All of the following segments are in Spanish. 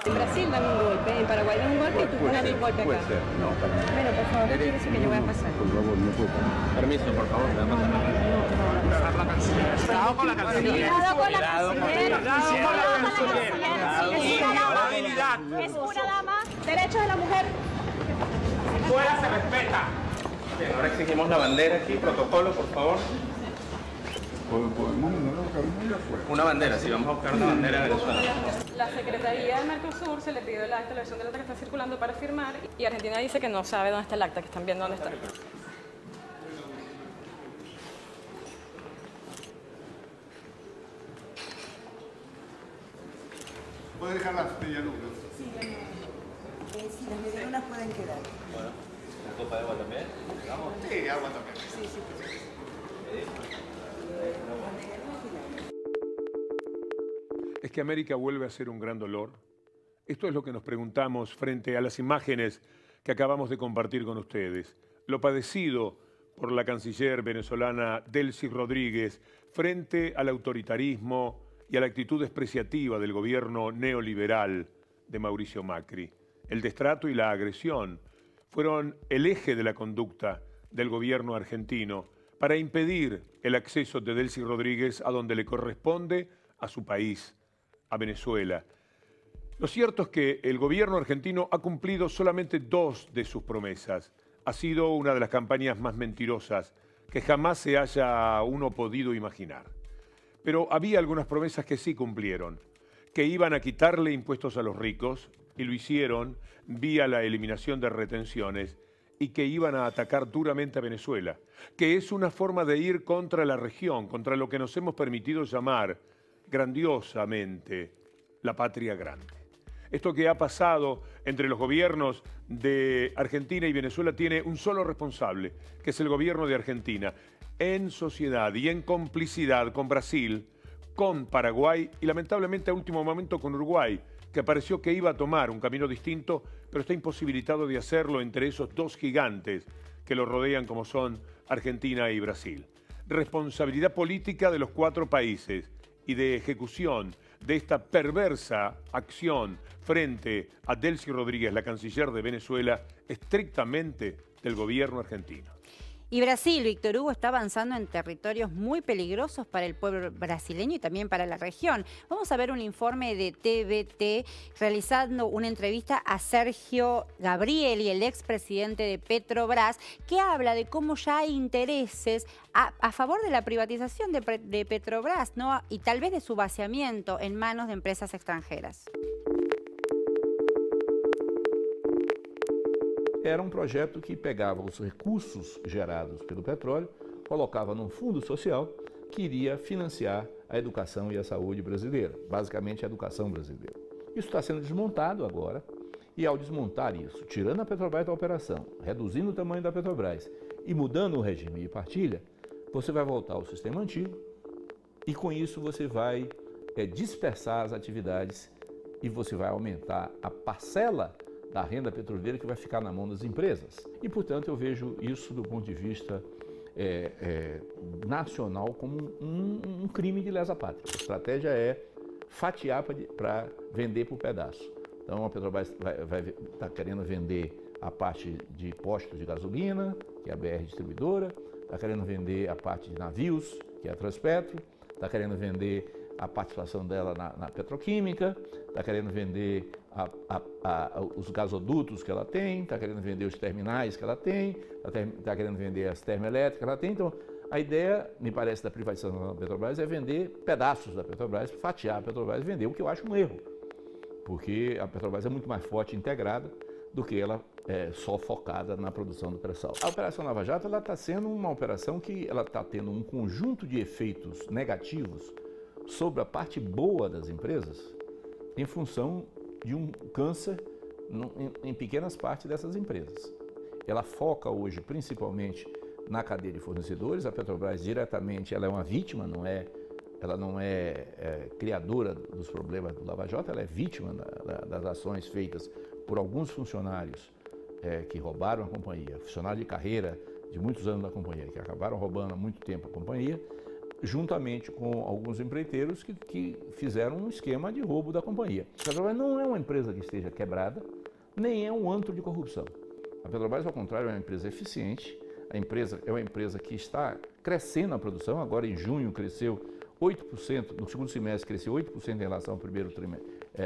En Brasil dan un golpe, en Paraguay dan un golpe y tú pones un golpe acá. Puede ser, no, Bueno, por favor, retírese que yo voy a pasar. por favor, no puedo. Permiso, por favor, me va a pasar. Cuidado con la canciller. Cuidado con la canciller. Es una dama. Derechos de la mujer. Fuera se respeta. Bien, ahora exigimos la bandera aquí, protocolo, por favor. ¿Podemos mandar a buscar una afuera? Una bandera, sí, vamos a buscar una bandera de Venezuela. La Secretaría del Mercosur se le pidió el acta, la versión del acta que está circulando para firmar y Argentina dice que no sabe dónde está el acta, que están viendo dónde está. ¿Puede dejar las medialunas? Sí, sí, las medialunas pueden quedar. Bueno, ¿una copa de agua también? ¿Vamos? Sí, agua también. Sí, sí, por supuesto. ¿Es que América vuelve a ser un gran dolor? Esto es lo que nos preguntamos frente a las imágenes que acabamos de compartir con ustedes. Lo padecido por la canciller venezolana Delcy Rodríguez frente al autoritarismo y a la actitud despreciativa del gobierno neoliberal de Mauricio Macri. El destrato y la agresión fueron el eje de la conducta del gobierno argentino para impedir el acceso de Delcy Rodríguez a donde le corresponde, a su país, a Venezuela. Lo cierto es que el gobierno argentino ha cumplido solamente 2 de sus promesas. Ha sido una de las campañas más mentirosas que jamás se haya uno podido imaginar. Pero había algunas promesas que sí cumplieron, que iban a quitarle impuestos a los ricos, y lo hicieron vía la eliminación de retenciones, y que iban a atacar duramente a Venezuela, que es una forma de ir contra la región, contra lo que nos hemos permitido llamar grandiosamente la patria grande. Esto que ha pasado entre los gobiernos de Argentina y Venezuela tiene un solo responsable, que es el gobierno de Argentina, en sociedad y en complicidad con Brasil, con Paraguay y lamentablemente a último momento con Uruguay, que pareció que iba a tomar un camino distinto, pero está imposibilitado de hacerlo entre esos 2 gigantes que lo rodean como son Argentina y Brasil. Responsabilidad política de los 4 países y de ejecución de esta perversa acción frente a Delcy Rodríguez, la canciller de Venezuela, estrictamente del gobierno argentino. Y Brasil, Víctor Hugo, está avanzando en territorios muy peligrosos para el pueblo brasileño y también para la región. Vamos a ver un informe de TVT realizando una entrevista a Sergio Gabrieli, el expresidente de Petrobras, que habla de cómo ya hay intereses a favor de la privatización de Petrobras, ¿no? Y tal vez de su vaciamiento en manos de empresas extranjeras. Era um projeto que pegava os recursos gerados pelo petróleo, colocava num fundo social que iria financiar a educação e a saúde brasileira, basicamente a educação brasileira. Isso está sendo desmontado agora, e ao desmontar isso, tirando a Petrobras da operação, reduzindo o tamanho da Petrobras e mudando o regime de partilha, você vai voltar ao sistema antigo e com isso você vai dispersar as atividades e você vai aumentar a parcela da renda petroleira que vai ficar na mão das empresas. E, portanto, eu vejo isso do ponto de vista nacional como um crime de lesa pátria. A estratégia é fatiar para vender por pedaço. Então, a Petrobras está querendo vender a parte de postos de gasolina, que é a BR Distribuidora, está querendo vender a parte de navios, que é a Transpetro, está querendo vender a participação dela na petroquímica, está querendo vender os gasodutos que ela tem, está querendo vender os terminais que ela tem, está querendo vender as termoelétricas que ela tem. Então, a ideia, me parece, da privatização da Petrobras é vender pedaços da Petrobras, fatiar a Petrobras e vender, o que eu acho um erro, porque a Petrobras é muito mais forte e integrada do que ela só focada na produção do pré-sal. A Operação Lava Jato está sendo uma operação que ela está tendo um conjunto de efeitos negativos sobre a parte boa das empresas em função de um câncer em pequenas partes dessas empresas. Ela foca hoje principalmente na cadeia de fornecedores. A Petrobras diretamente ela é uma vítima, ela não é criadora dos problemas do Lava Jato, ela é vítima das ações feitas por alguns funcionários que roubaram a companhia, funcionários de carreira de muitos anos da companhia, que acabaram roubando há muito tempo a companhia. juntamente com alguns empreiteiros que fizeram um esquema de roubo da companhia. A Petrobras não é uma empresa que esteja quebrada, nem é um antro de corrupção. A Petrobras, ao contrário, é uma empresa eficiente, a empresa é uma empresa que está crescendo a produção, agora em junho cresceu 8%, no segundo semestre cresceu 8% em relação ao primeiro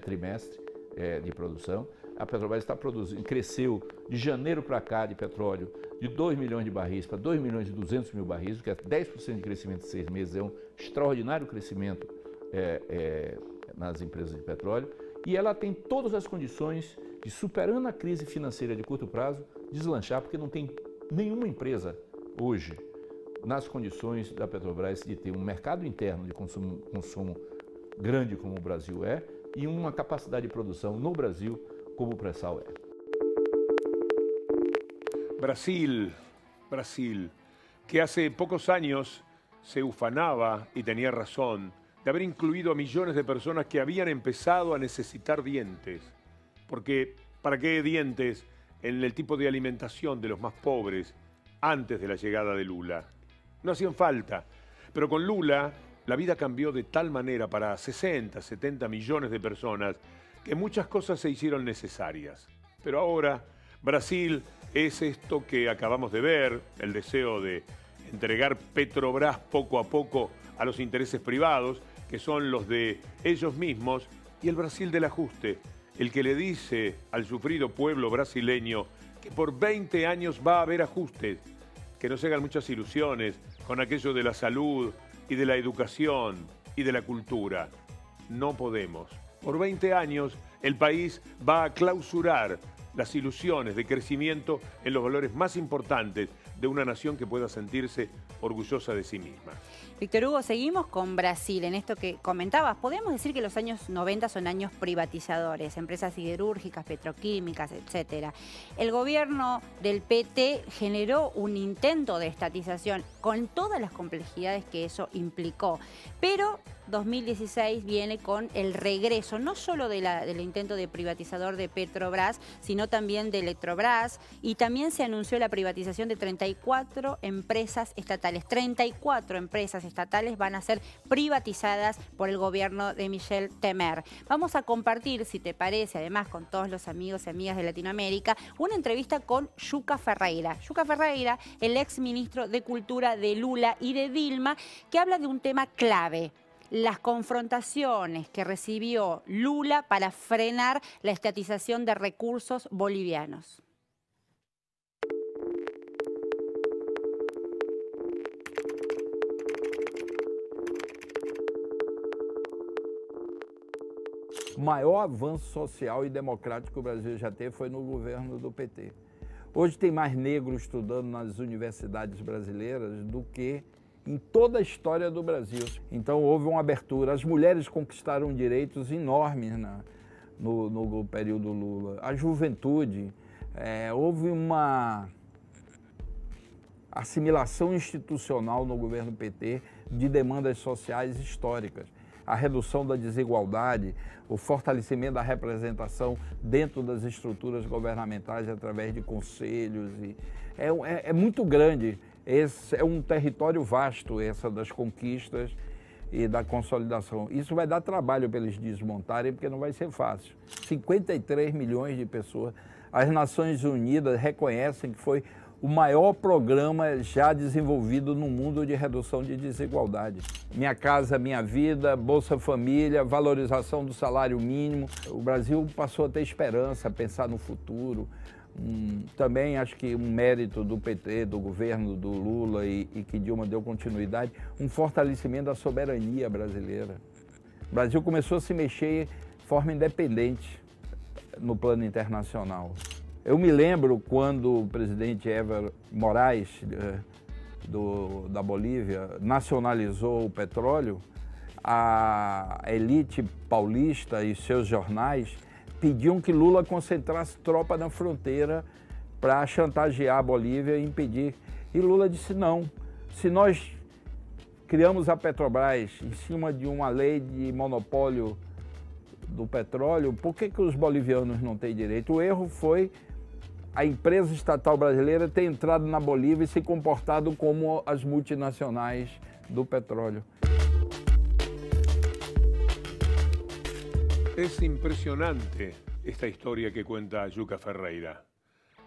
trimestre de produção. A Petrobras está produzindo, cresceu de janeiro para cá de petróleo de 2 milhões de barris para 2 milhões e 200 mil barris, o que é 10% de crescimento em 6 meses, é um extraordinário crescimento nas empresas de petróleo. E ela tem todas as condições de, superando a crise financeira de curto prazo, deslanchar, porque não tem nenhuma empresa hoje nas condições da Petrobras de ter um mercado interno de consumo grande como o Brasil é e uma capacidade de produção no Brasil como o pré-sal é. Brasil, que hace pocos años se ufanaba, y tenía razón, de haber incluido a millones de personas que habían empezado a necesitar dientes. Porque, ¿para qué dientes en el tipo de alimentación de los más pobres antes de la llegada de Lula? No hacían falta, pero con Lula la vida cambió de tal manera para 60, 70 millones de personas que muchas cosas se hicieron necesarias. Pero ahora Brasil es esto que acabamos de ver, el deseo de entregar Petrobras poco a poco a los intereses privados, que son los de ellos mismos, y el Brasil del ajuste, el que le dice al sufrido pueblo brasileño que por 20 años va a haber ajustes, que no se hagan muchas ilusiones con aquello de la salud y de la educación y de la cultura. No podemos. Por 20 años el país va a clausurar las ilusiones de crecimiento en los valores más importantes de una nación que pueda sentirse orgullosa de sí misma. Víctor Hugo, seguimos con Brasil en esto que comentabas. Podemos decir que los años 90 son años privatizadores, empresas siderúrgicas, petroquímicas, etcétera. El gobierno del PT generó un intento de estatización con todas las complejidades que eso implicó, pero 2016 viene con el regreso, no solo del intento de privatizador de Petrobras, sino también de Electrobras, y también se anunció la privatización de 34 empresas estatales. 34 empresas estatales van a ser privatizadas por el gobierno de Michel Temer. Vamos a compartir, si te parece, además con todos los amigos y amigas de Latinoamérica, una entrevista con Yuka Ferreira. Yuka Ferreira, el ex ministro de Cultura de Lula y de Dilma, que habla de un tema clave: las confrontaciones que recibió Lula para frenar la estatización de recursos bolivianos. O maior avanço social e democrático que o Brasil já teve foi no governo do PT. Hoje tem mais negros estudando nas universidades brasileiras do que em toda a história do Brasil. Então houve uma abertura. As mulheres conquistaram direitos enormes no período Lula. A juventude, houve uma assimilação institucional no governo PT de demandas sociais históricas. A redução da desigualdade, o fortalecimento da representação dentro das estruturas governamentais através de conselhos. É muito grande. Esse é um território vasto, essa das conquistas e da consolidação. Isso vai dar trabalho para eles desmontarem, porque não vai ser fácil. 53 milhões de pessoas. As Nações Unidas reconhecem que foi o maior programa já desenvolvido no mundo de redução de desigualdade. Minha Casa Minha Vida, Bolsa Família, valorização do salário mínimo. O Brasil passou a ter esperança, a pensar no futuro. Também acho que um mérito do PT, do governo do Lula e que Dilma deu continuidade, um fortalecimento da soberania brasileira. O Brasil começou a se mexer de forma independente no plano internacional. Eu me lembro quando o presidente Evo Morales, da Bolívia, nacionalizou o petróleo, a elite paulista e seus jornais pediam que Lula concentrasse tropa na fronteira para chantagear a Bolívia e impedir. E Lula disse não. Se nós criamos a Petrobras em cima de uma lei de monopólio do petróleo, por que os bolivianos não têm direito? O erro foi a empresa estatal brasileira ter entrado na Bolívia e se comportado como as multinacionais do petróleo. Es impresionante esta historia que cuenta Yuka Ferreira.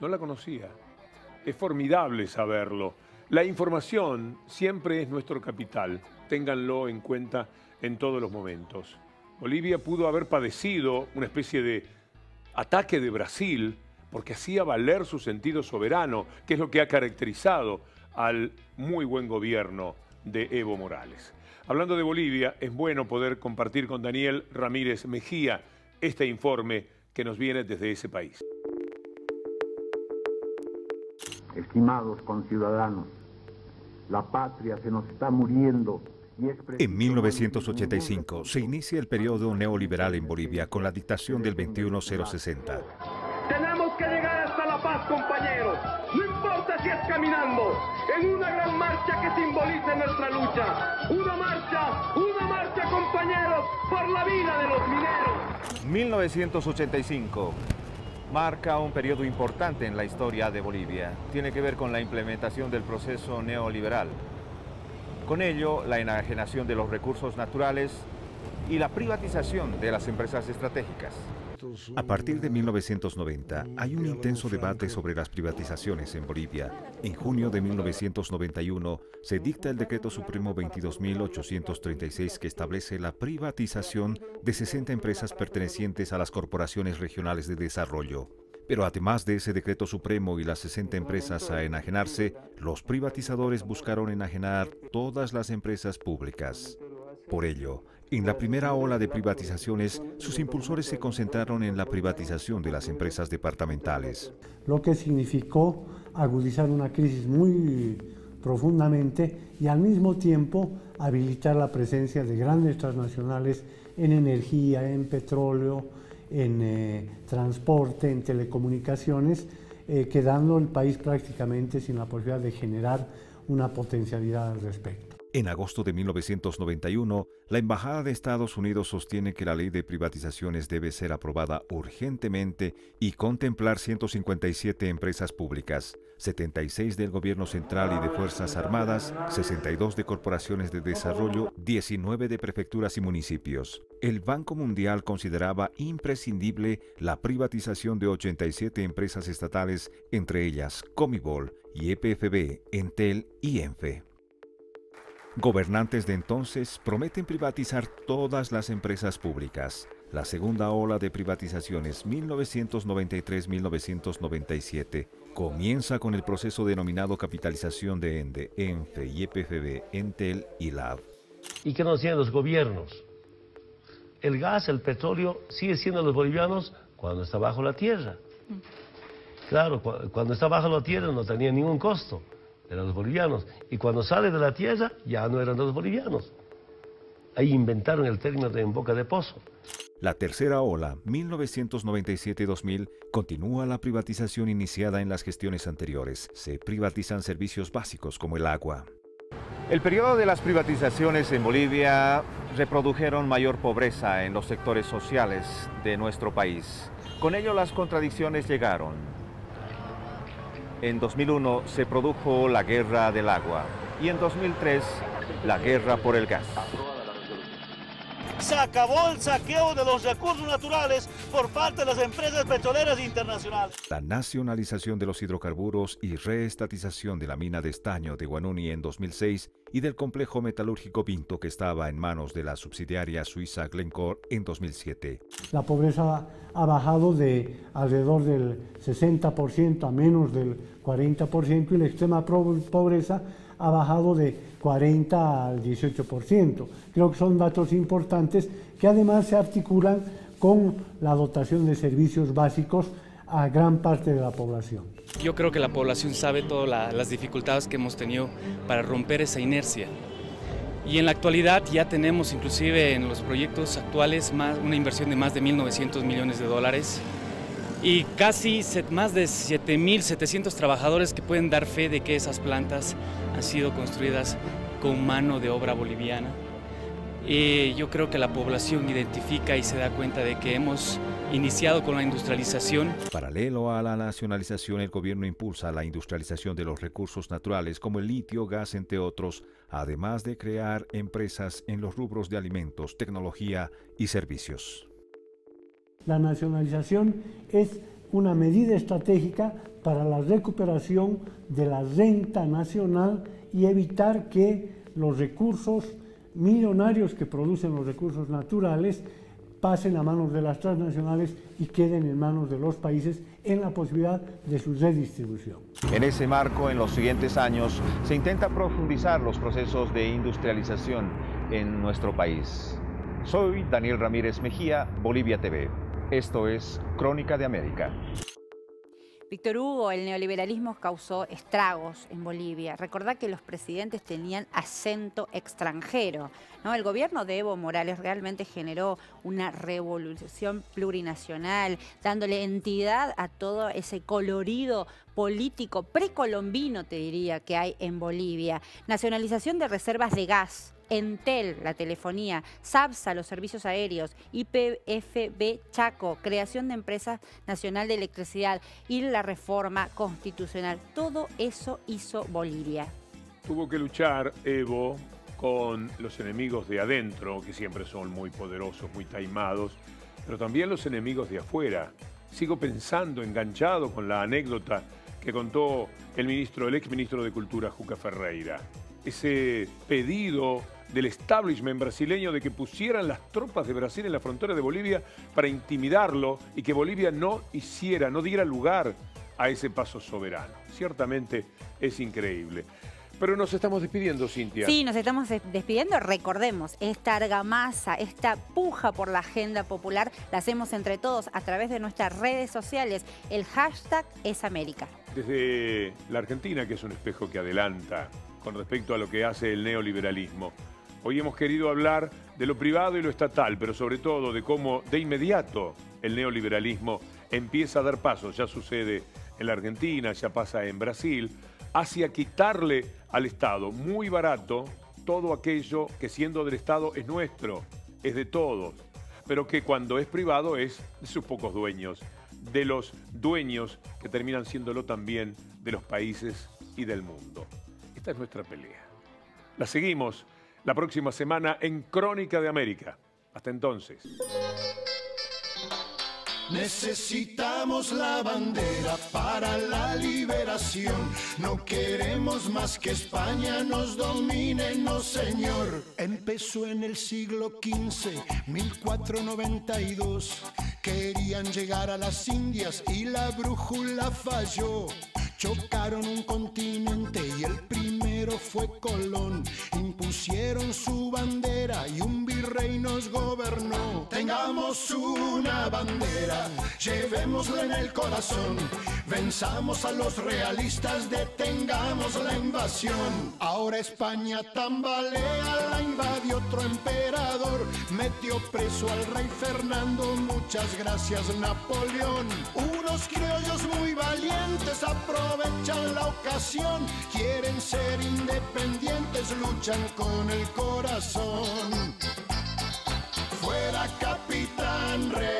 No la conocía. Es formidable saberlo. La información siempre es nuestro capital. Ténganlo en cuenta en todos los momentos. Bolivia pudo haber padecido una especie de ataque de Brasil porque hacía valer su sentido soberano, que es lo que ha caracterizado al muy buen gobierno de Evo Morales. Hablando de Bolivia, es bueno poder compartir con Daniel Ramírez Mejía este informe que nos viene desde ese país. Estimados conciudadanos, la patria se nos está muriendo. En 1985 se inicia el periodo neoliberal en Bolivia con la dictación del 21060. Tenemos que llegar hasta la paz, compañeros. No importa si es caminando, en una gran marcha que simbolice nuestra lucha. Una marcha, compañeros, por la vida de los mineros. 1985 marca un periodo importante en la historia de Bolivia. Tiene que ver con la implementación del proceso neoliberal. Con ello, la enajenación de los recursos naturales y la privatización de las empresas estratégicas. A partir de 1990 hay un intenso debate sobre las privatizaciones en Bolivia. En junio de 1991 se dicta el Decreto Supremo 22.836 que establece la privatización de 60 empresas pertenecientes a las corporaciones regionales de desarrollo. Pero además de ese decreto supremo y las 60 empresas a enajenarse, los privatizadores buscaron enajenar todas las empresas públicas. Por ello, en la primera ola de privatizaciones, sus impulsores se concentraron en la privatización de las empresas departamentales. Lo que significó agudizar una crisis muy profundamente y al mismo tiempo habilitar la presencia de grandes transnacionales en energía, en petróleo, en transporte, en telecomunicaciones, quedando el país prácticamente sin la posibilidad de generar una potencialidad al respecto. En agosto de 1991, la Embajada de Estados Unidos sostiene que la ley de privatizaciones debe ser aprobada urgentemente y contemplar 157 empresas públicas, 76 del gobierno central y de Fuerzas Armadas, 62 de corporaciones de desarrollo, 19 de prefecturas y municipios. El Banco Mundial consideraba imprescindible la privatización de 87 empresas estatales, entre ellas Comibol y EPFB, Entel y ENFE. Gobernantes de entonces prometen privatizar todas las empresas públicas. La segunda ola de privatizaciones 1993-1997 comienza con el proceso denominado capitalización de ENDE, ENFE y EPFB, Entel y LAV. ¿Y qué nos tienen los gobiernos? El gas, el petróleo sigue siendo de los bolivianos cuando está bajo la tierra. Claro, cuando está bajo la tierra no tenía ningún costo. Eran los bolivianos. Y cuando sale de la tierra, ya no eran los bolivianos. Ahí inventaron el término de en boca de pozo. La tercera ola, 1997-2000, continúa la privatización iniciada en las gestiones anteriores. Se privatizan servicios básicos como el agua. El periodo de las privatizaciones en Bolivia reprodujeron mayor pobreza en los sectores sociales de nuestro país. Con ello las contradicciones llegaron. En 2001 se produjo la guerra del agua y en 2003 la guerra por el gas. Se acabó el saqueo de los recursos naturales por parte de las empresas petroleras internacionales. La nacionalización de los hidrocarburos y reestatización de la mina de estaño de Guanuni en 2006 y del complejo metalúrgico Pinto que estaba en manos de la subsidiaria suiza Glencore en 2007. La pobreza ha bajado de alrededor del 60% a menos del 40% y la extrema pobreza ha bajado de 40 al 18%. Creo que son datos importantes que además se articulan con la dotación de servicios básicos a gran parte de la población. Yo creo que la población sabe todas las dificultades que hemos tenido para romper esa inercia. Y en la actualidad ya tenemos inclusive en los proyectos actuales una inversión de más de 1.900 millones de dólares y casi más de 7.700 trabajadores que pueden dar fe de que esas plantas han sido construidas con mano de obra boliviana. Yo creo que la población identifica y se da cuenta de que hemos iniciado con la industrialización. Paralelo a la nacionalización, el gobierno impulsa la industrialización de los recursos naturales como el litio, gas, entre otros, además de crear empresas en los rubros de alimentos, tecnología y servicios. La nacionalización es una medida estratégica para la recuperación de la renta nacional y evitar que los recursos millonarios que producen los recursos naturales pasen a manos de las transnacionales y queden en manos de los países en la posibilidad de su redistribución. En ese marco, en los siguientes años, se intenta profundizar los procesos de industrialización en nuestro país. Soy Daniel Ramírez Mejía, Bolivia TV. Esto es Crónica de América. Víctor Hugo, el neoliberalismo causó estragos en Bolivia. Recordá que los presidentes tenían acento extranjero, ¿no? El gobierno de Evo Morales realmente generó una revolución plurinacional, dándole entidad a todo ese colorido político precolombino, te diría, que hay en Bolivia. Nacionalización de reservas de gas. Entel, la telefonía, SABSA, los servicios aéreos, YPFB Chaco, creación de empresa nacional de electricidad y la reforma constitucional. Todo eso hizo Bolivia. Tuvo que luchar Evo con los enemigos de adentro, que siempre son muy poderosos, muy taimados, pero también los enemigos de afuera. Sigo pensando, enganchado con la anécdota que contó el exministro de Cultura, Juca Ferreira. Ese pedido del establishment brasileño de que pusieran las tropas de Brasil en la frontera de Bolivia para intimidarlo y que Bolivia no diera lugar a ese paso soberano. Ciertamente es increíble. Pero nos estamos despidiendo, Cintia. Sí, nos estamos despidiendo. Recordemos, esta argamasa, esta puja por la agenda popular, la hacemos entre todos a través de nuestras redes sociales. El hashtag es América. Desde la Argentina, que es un espejo que adelanta con respecto a lo que hace el neoliberalismo. Hoy hemos querido hablar de lo privado y lo estatal, pero sobre todo de cómo de inmediato el neoliberalismo empieza a dar pasos, ya sucede en la Argentina, ya pasa en Brasil, hacia quitarle al Estado muy barato todo aquello que siendo del Estado es nuestro, es de todos, pero que cuando es privado es de sus pocos dueños, de los dueños que terminan siéndolo también de los países y del mundo. Esta es nuestra pelea. La seguimos la próxima semana en Crónica de América. Hasta entonces. Necesitamos la bandera para la liberación. No queremos más que España nos domine, no señor. Empezó en el siglo XV, 1492. Querían llegar a las Indias y la brújula falló. Chocaron un continente y el primero fue Colón. Impusieron su bandera y un virrey nos gobernó. Tengamos una bandera, llevémosla en el corazón. Venzamos a los realistas, detengamos la invasión. Ahora España tambalea, la invadió otro emperador. Metió preso al rey Fernando, muchas gracias Napoleón. Unos criollos muy valientes aprovechan la ocasión, quieren ser independientes, luchan con el corazón. Fuera Capitán Rey.